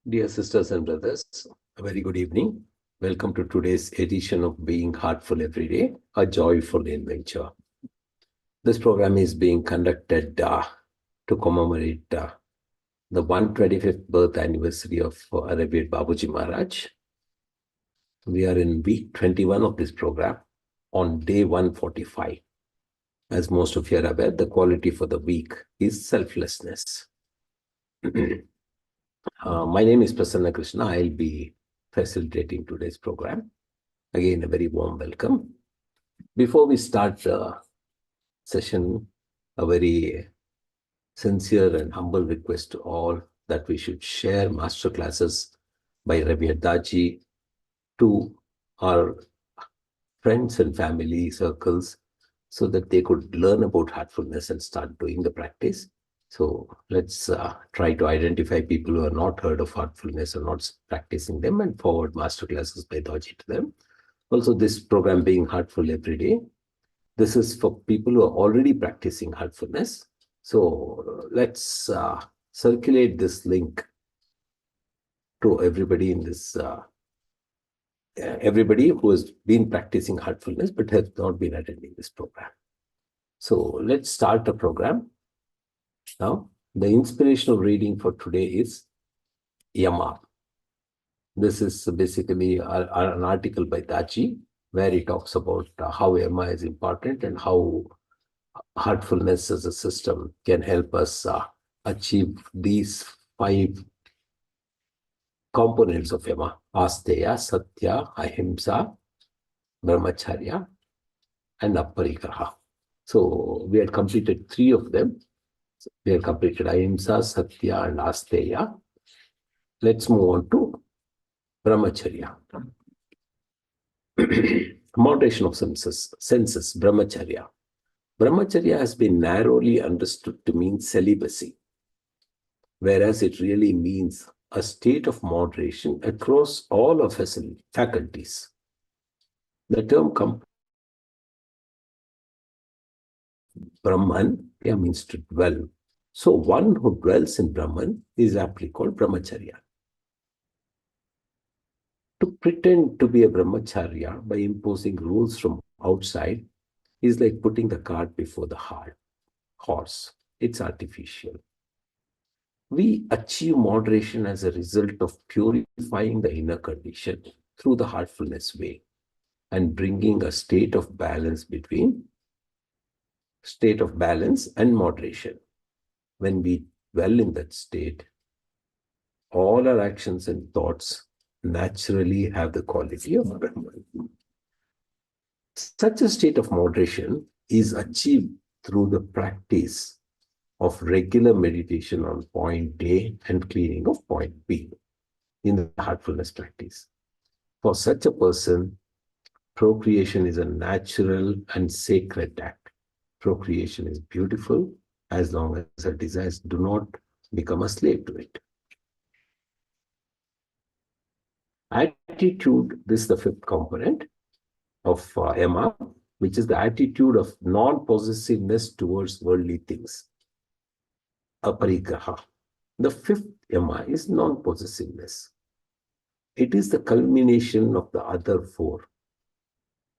Dear sisters and brothers, a very good evening. Welcome to today's edition of Being Heartful Every Day, a joyful adventure. This program is being conducted to commemorate the 125th birth anniversary of Alleviate Babuji Maharaj. We are in week 21 of this program on day 145. As most of you are aware, the quality for the week is selflessness. My name is Prasanna Krishna. I'll be facilitating today's program. Again, a very warm welcome. Before we start the session, a very sincere and humble request to all that we should share master classes by Ravi Daji to our friends and family circles so that they could learn about heartfulness and start doing the practice. So let's try to identify people who have not heard of heartfulness or not practicing them and forward masterclasses by Daji to them. Also, this program being Heartful Every Day, this is for people who are already practicing heartfulness. So let's circulate this link to everybody in this, everybody who has been practicing heartfulness but has not been attending this program. So let's start the program. Now, the inspirational reading for today is Yama. This is basically an article by Daji where he talks about how Yama is important and how heartfulness as a system can help us achieve these 5 components of Yama: Asteya, Satya, Ahimsa, Brahmacharya, and Aparigraha. So we had completed 3 of them. We have completed Ahimsa, Satya, and Asteya. Let's move on to Brahmacharya. Moderation of senses, Brahmacharya. Brahmacharya has been narrowly understood to mean celibacy, whereas it really means a state of moderation across all of his faculties. The term Brahman means to dwell. So one who dwells in Brahman is aptly called Brahmacharya. To pretend to be a Brahmacharya by imposing rules from outside is like putting the cart before the horse. It's artificial. We achieve moderation as a result of purifying the inner condition through the heartfulness way and bringing a state of balance and moderation. When we dwell in that state, all our actions and thoughts naturally have the quality of Brahman. Such a state of moderation is achieved through the practice of regular meditation on point A and cleaning of point B in the heartfulness practice. For such a person, procreation is a natural and sacred act. Procreation is beautiful as long as our desires do not become a slave to it. Attitude, this is the 5th component of Yama, which is the attitude of non-possessiveness towards worldly things. Aparigraha. The 5th Yama is non-possessiveness. It is the culmination of the other 4: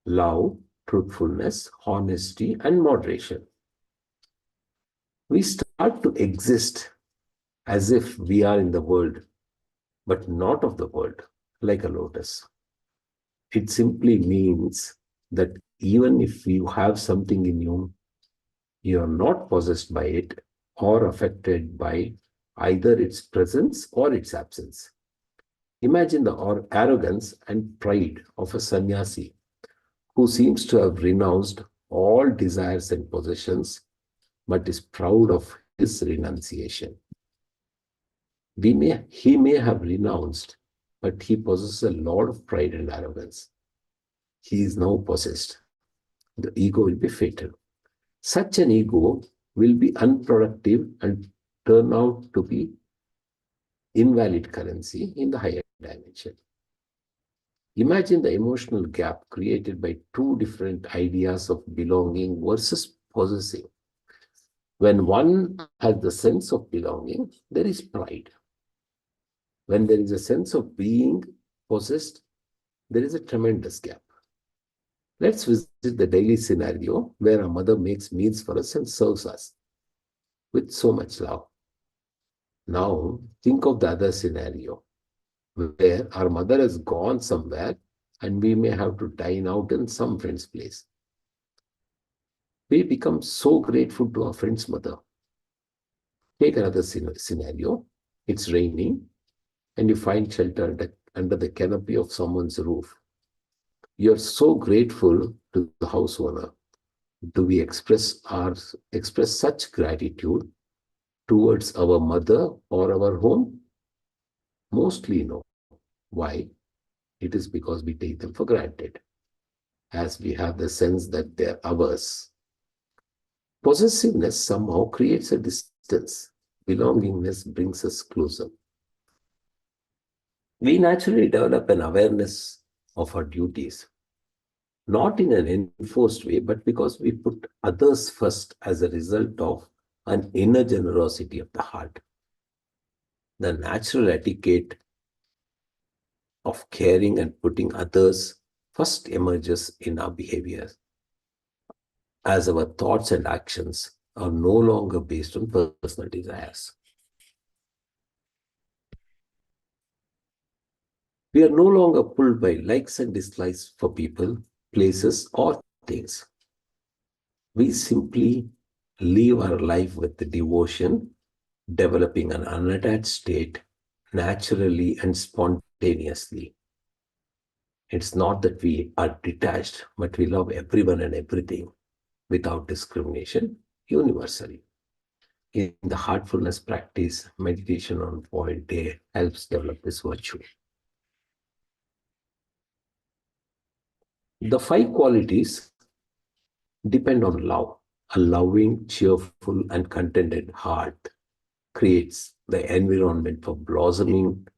love, truthfulness, honesty, and moderation. We start to exist as if we are in the world, but not of the world, like a lotus. It simply means that even if you have something in you, you are not possessed by it or affected by either its presence or its absence. Imagine the arrogance and pride of a sannyasi who seems to have renounced all desires and possessions, but is proud of his renunciation. He may have renounced, but he possesses a lot of pride and arrogance. He is now possessed. The ego will be fatal. Such an ego will be unproductive and turn out to be invalid currency in the higher dimension. Imagine the emotional gap created by 2 different ideas of belonging versus possessing. When one has the sense of belonging, there is pride. When there is a sense of being possessed, there is a tremendous gap. Let's visit the daily scenario where a mother makes meals for us and serves us with so much love. Now, think of the other scenario where our mother has gone somewhere and we may have to dine out in some friend's place. We become so grateful to our friend's mother. Take another scenario. It's raining and you find shelter under the canopy of someone's roof. You're so grateful to the house owner. Do we express such gratitude towards our mother or our home? Mostly no. Why? It is because we take them for granted, as we have the sense that they're ours. Possessiveness somehow creates a distance. Belongingness brings us closer. We naturally develop an awareness of our duties, not in an enforced way, but because we put others first as a result of an inner generosity of the heart. The natural etiquette of caring and putting others first emerges in our behavior as our thoughts and actions are no longer based on personal desires. We are no longer pulled by likes and dislikes for people, places, or things. We simply live our life with the devotion, developing an unattached state naturally and spontaneously. It's not that we are detached, but we love everyone and everything without discrimination, universally. In the heartfulness practice, meditation on point day helps develop this virtue. The five qualities depend on love. A loving, cheerful, and contented heart creates the environment for blossoming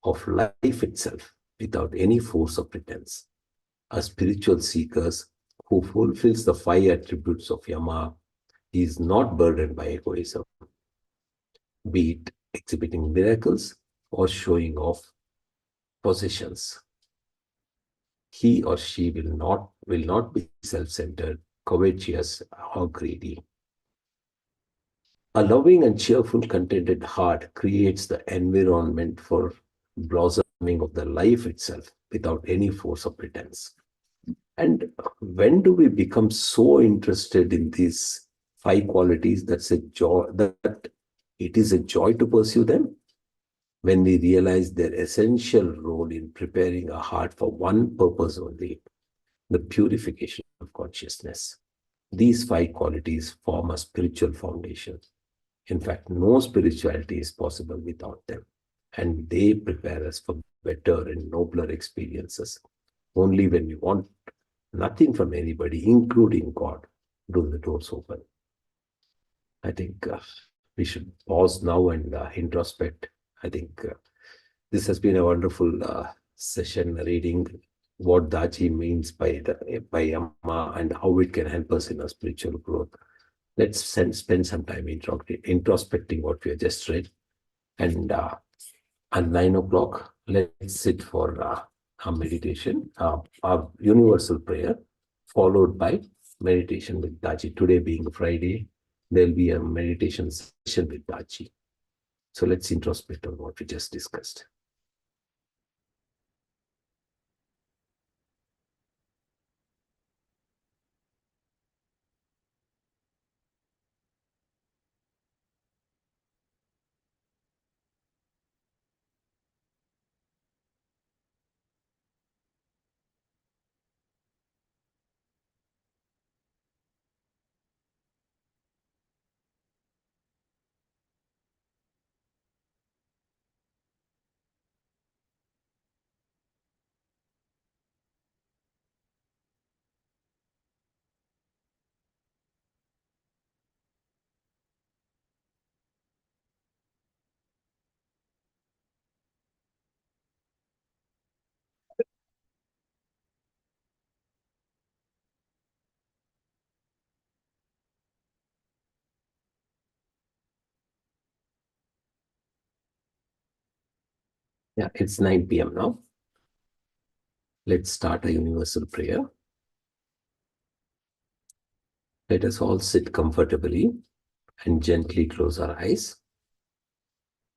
of life itself without any force or pretense. A spiritual seeker who fulfills the five attributes of Yama is not burdened by egoism, be it exhibiting miracles or showing off possessions. He or she will not be self-centered, covetous, or greedy. A loving and cheerful, contented heart creates the environment for blossoming of the life itself without any force or pretense. And when do we become so interested in these five qualities that's a joy, that it is a joy to pursue them? When we realize their essential role in preparing our heart for one purpose only, the purification of consciousness. These five qualities form a spiritual foundation. In fact, no spirituality is possible without them, and they prepare us for better and nobler experiences. Only when we want nothing from anybody, including God, do the doors open. I think we should pause now and introspect. I think this has been a wonderful session reading what Daji means by Yama and how it can help us in our spiritual growth. Let's spend some time introspecting what we have just read. And at 9 o'clock, let's sit for our meditation, our universal prayer, followed by meditation with Daji. Today being Friday, there'll be a meditation session with Daji. So let's introspect on what we just discussed. Yeah, it's 9 p.m. now. Let's start a universal prayer. Let us all sit comfortably and gently close our eyes.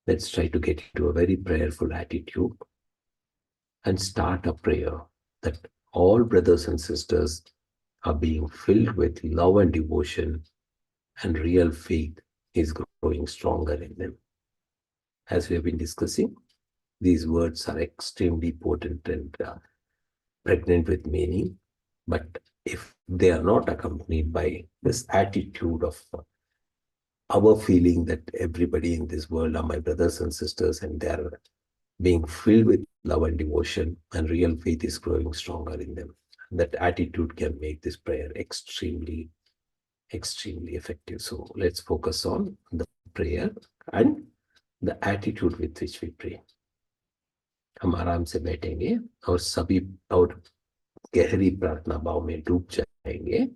Let's try to get into a very prayerful attitude and start a prayer that all brothers and sisters are being filled with love and devotion, and real faith is growing stronger in them. As we have been discussing, these words are extremely potent and pregnant with meaning. But if they are not accompanied by this attitude of our feeling that everybody in this world are my brothers and sisters and they are being filled with love and devotion, and real faith is growing stronger in them, that attitude can make this prayer extremely, extremely effective. So let's focus on the prayer and the attitude with which we pray. हम आराम से बैठेंगे और सभी और गहरी प्रार्थना भाव में डूब जाएंगे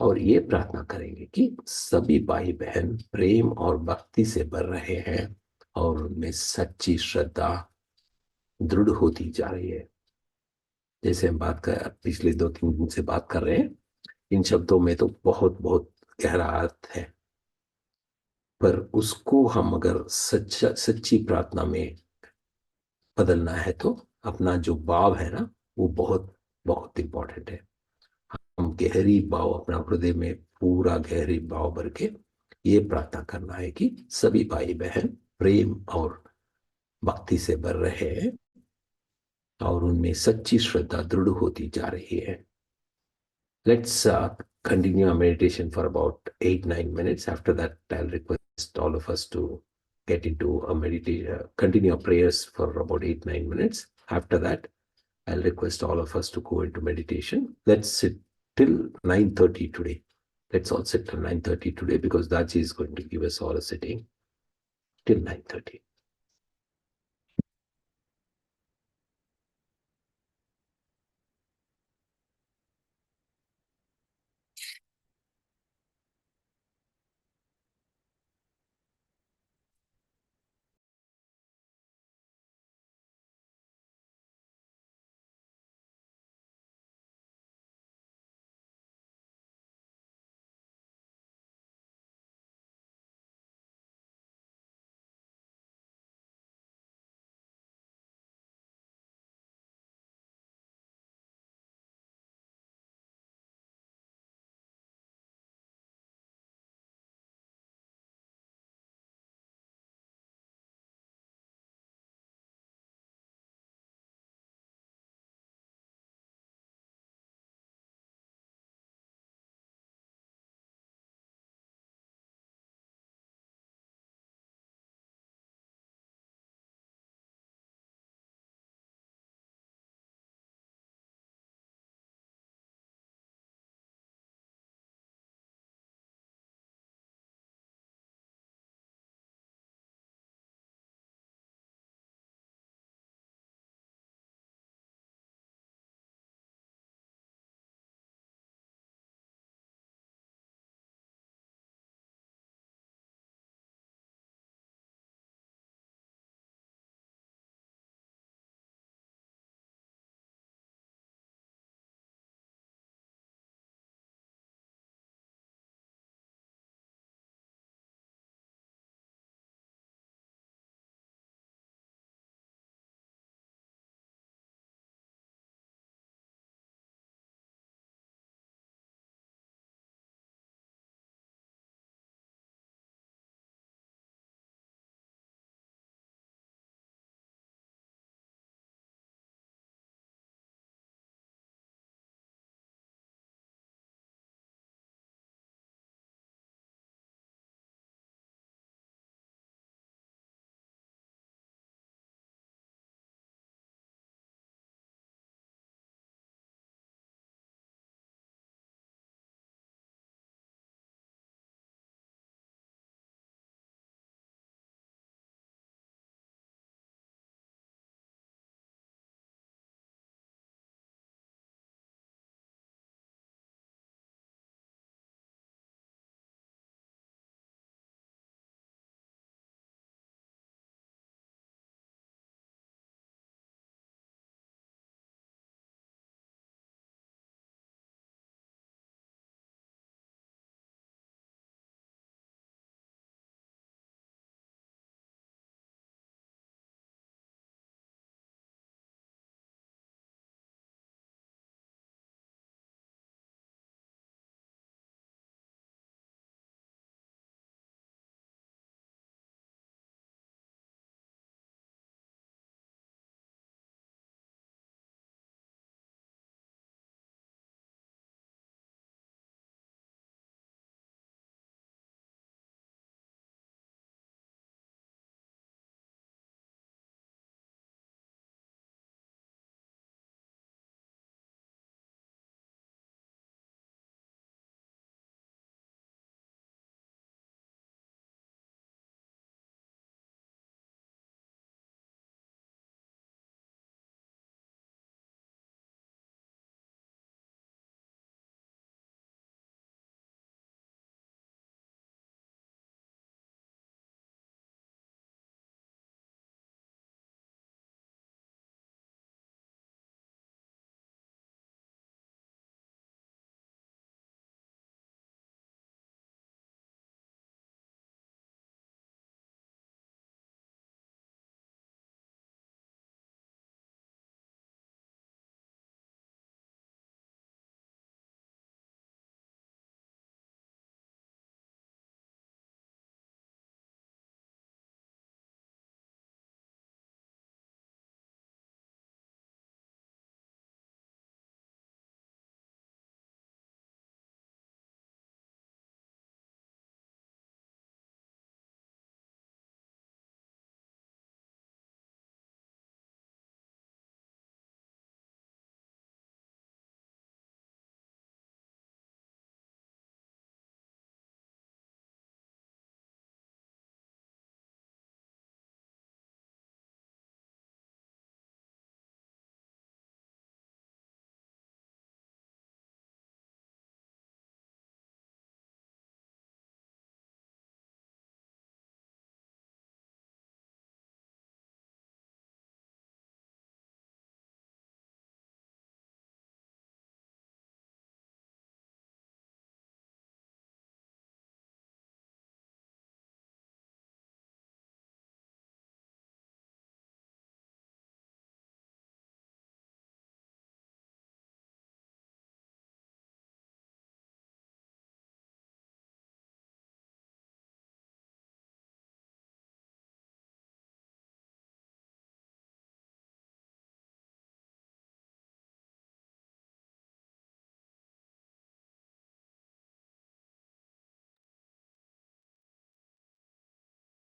और ये प्रार्थना करेंगे कि सभी भाई बहन प्रेम और भक्ति से भर रहे हैं और उनमें सच्ची श्रद्धा दृढ़ होती जा रही है। जैसे हम बात कर पिछले 2-3 दिन से बात कर रहे हैं, इन शब्दों में तो बहुत बहुत गहरा अर्थ है, पर उसको हम अगर सच्ची प्रार्थना में बदलना है तो अपना जो भाव है ना, वो बहुत बहुत इंपॉर्टेंट है। हम गहरी भाव अपना हृदय में पूरा गहरी भाव भर के ये प्रार्थना करना है कि सभी भाई बहन प्रेम और भक्ति से भर रहे हैं और उनमें सच्ची श्रद्धा दृढ़ होती जा रही है। Let's continue our meditation for about 8-9 minutes. After that, I'll request all of us to get into a meditation, continue our prayers for about 8-9 minutes. After that, I'll request all of us to go into meditation. Let's sit till 9:30 today. Let's all sit till 9:30 today because Daji is going to give us all a sitting till 9:30.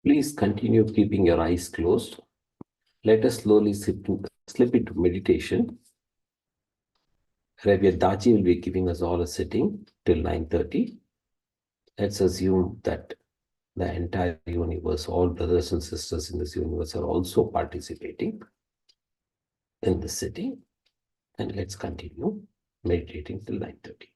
Please continue keeping your eyes closed. Let us slowly slip into meditation. Rabbi Daji will be giving us all a sitting till 9:30. Let's assume that the entire universe, all brothers and sisters in this universe are also participating in the sitting. And let's continue meditating till 9:30.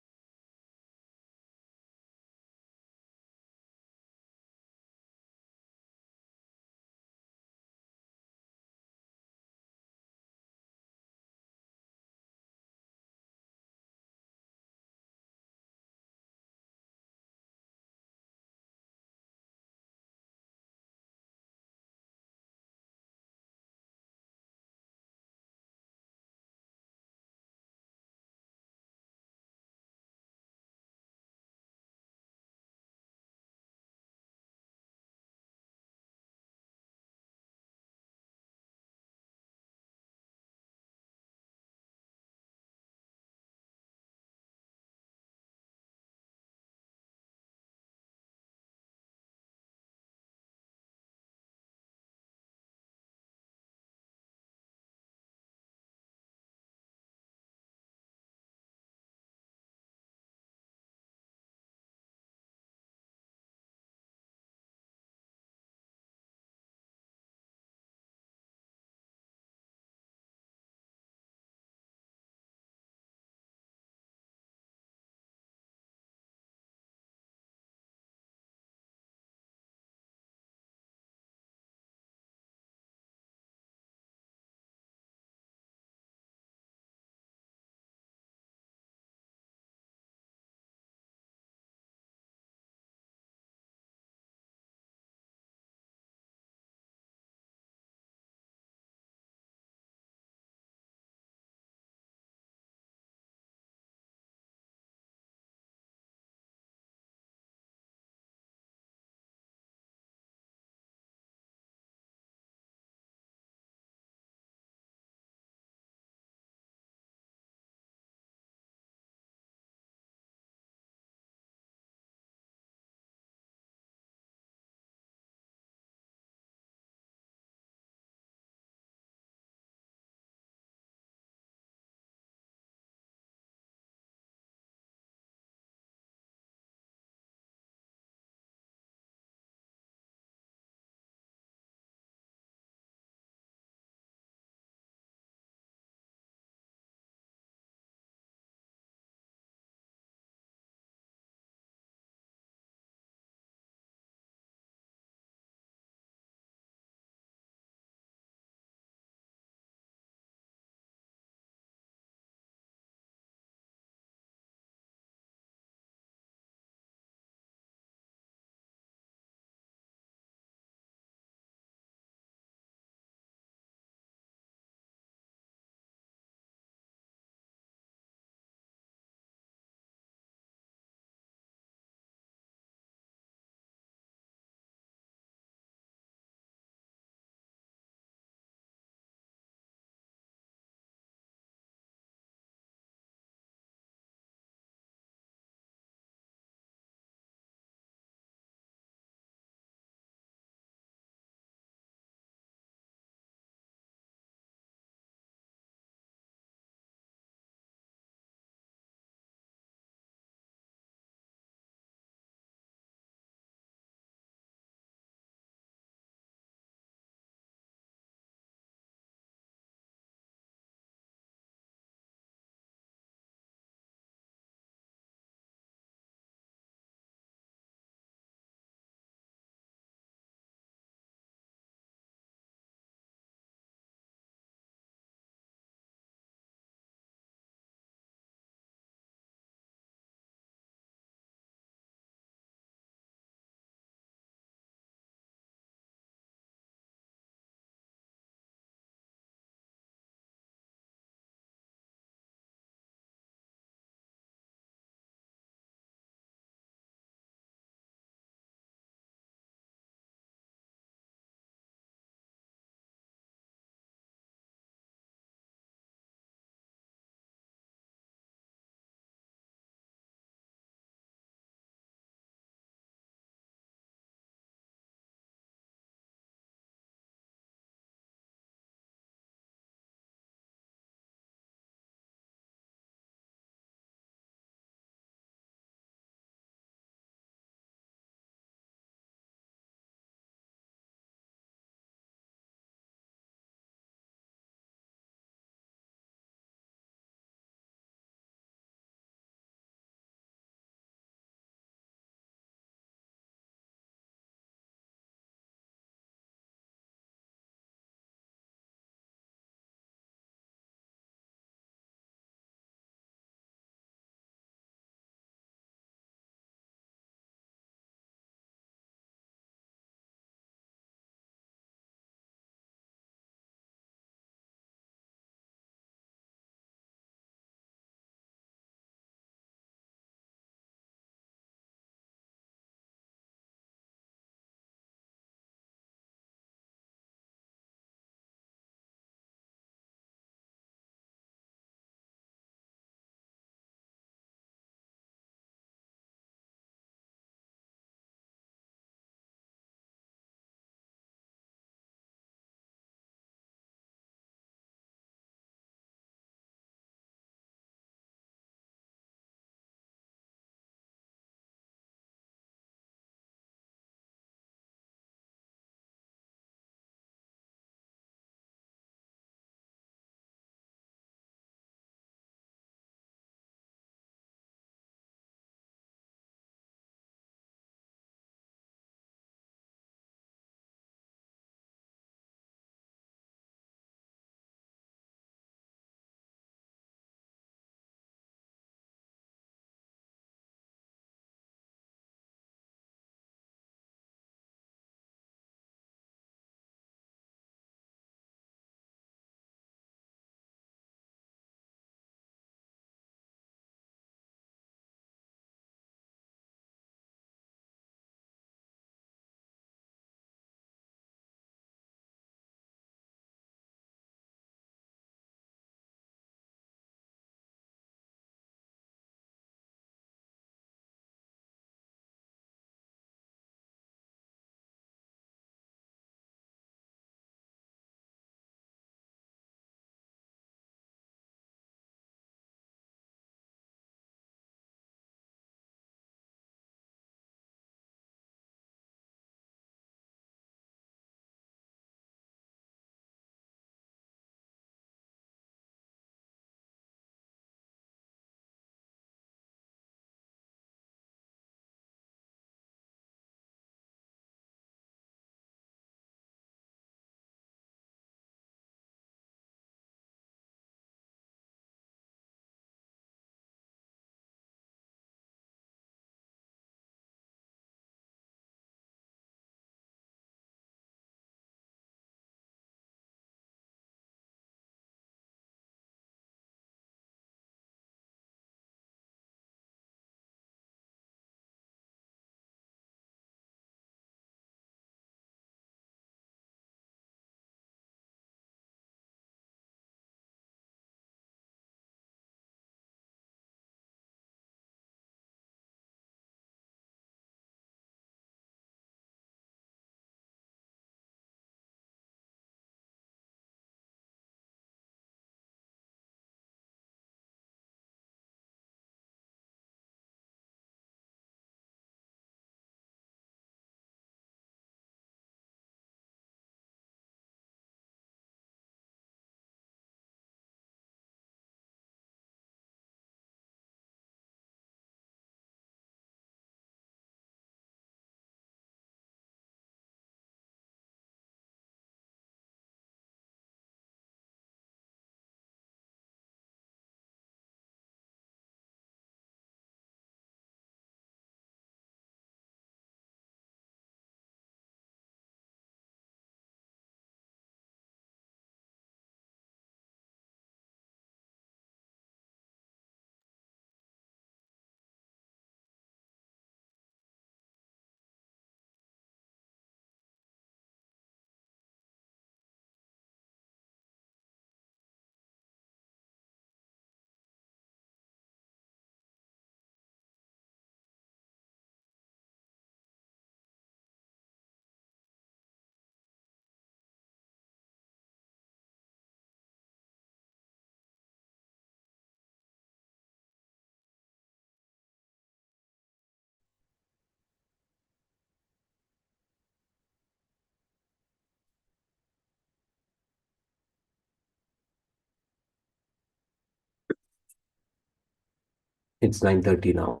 It's 9:30 now.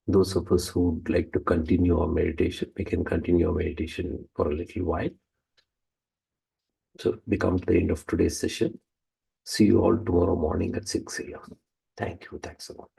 Those of us who'd like to continue our meditation, we can continue our meditation for a little while. So it becomes the end of today's session. See you all tomorrow morning at 6 a.m. Thank you. Thanks a lot.